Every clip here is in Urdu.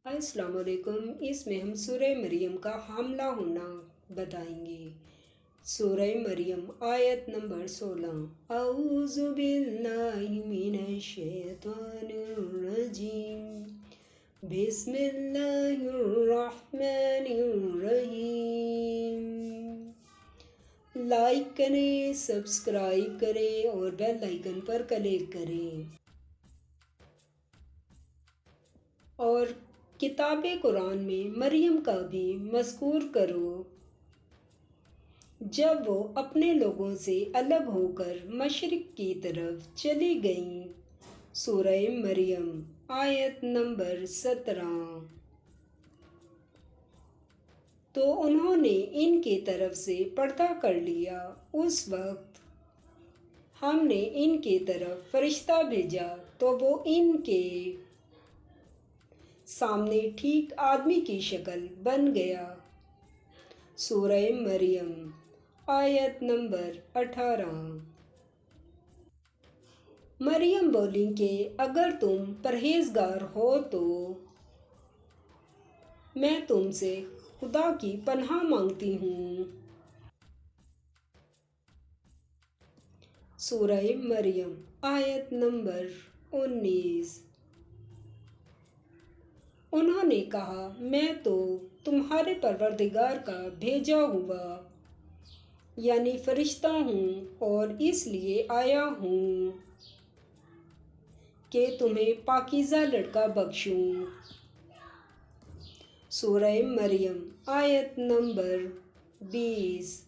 السلام علیکم۔ اس میں ہم سورہ مریم کا حاملہ ہونا بتائیں گے۔ سورہ مریم آیت نمبر 16۔ اعوذ باللہ من الشیطان الرجیم، بسم اللہ الرحمن الرحیم۔ لائک کریں، سبسکرائب کریں اور بیل آئیکن پر کلک کریں۔ اور کتاب قرآن میں مریم کا بھی مذکور کرو جب وہ اپنے لوگوں سے الگ ہو کر مشرق کی طرف چلی گئیں۔ سورہ مریم آیت نمبر 17۔ تو انہوں نے ان کی طرف سے پردہ کر لیا۔ اس وقت ہم نے ان کی طرف فرشتہ بھیجا تو وہ ان کے سامنے ٹھیک آدمی کی شکل بن گیا۔ سورہ مریم آیت نمبر 18۔ مریم بولیں کہ اگر تم پرہیزگار ہو تو میں تم سے خدا کی پناہ مانگتی ہوں۔ سورہ مریم آیت نمبر 19۔ انہوں نے کہا میں تو تمہارے پروردگار کا بھیجا ہوا یعنی فرشتہ ہوں اور اس لیے آیا ہوں کہ تمہیں پاکیزہ لڑکا بخشوں۔ سورہ مریم آیت نمبر 20۔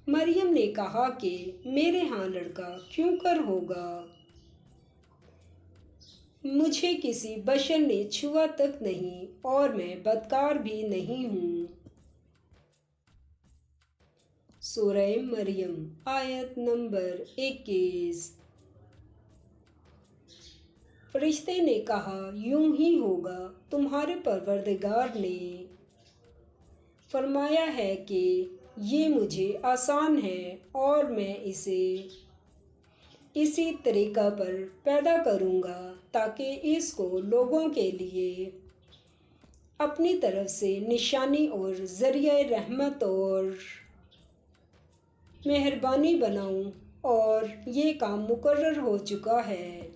مریم نے کہا کہ میرے ہاں لڑکا کیوں کر ہوگا؟ مجھے کسی بشر نے چھوا تک نہیں اور میں بدکار بھی نہیں ہوں۔ سورہ مریم آیت نمبر 21۔ فرشتے نے کہا یوں ہی ہوگا، تمہارے پروردگار نے فرمایا ہے کہ یہ مجھے آسان ہے اور میں اسے اسی طریقہ پر پیدا کروں گا تاکہ اس کو لوگوں کے لیے اپنی طرف سے نشانی اور ذریعہ رحمت اور مہربانی بناؤں، اور یہ کام مقرر ہو چکا ہے۔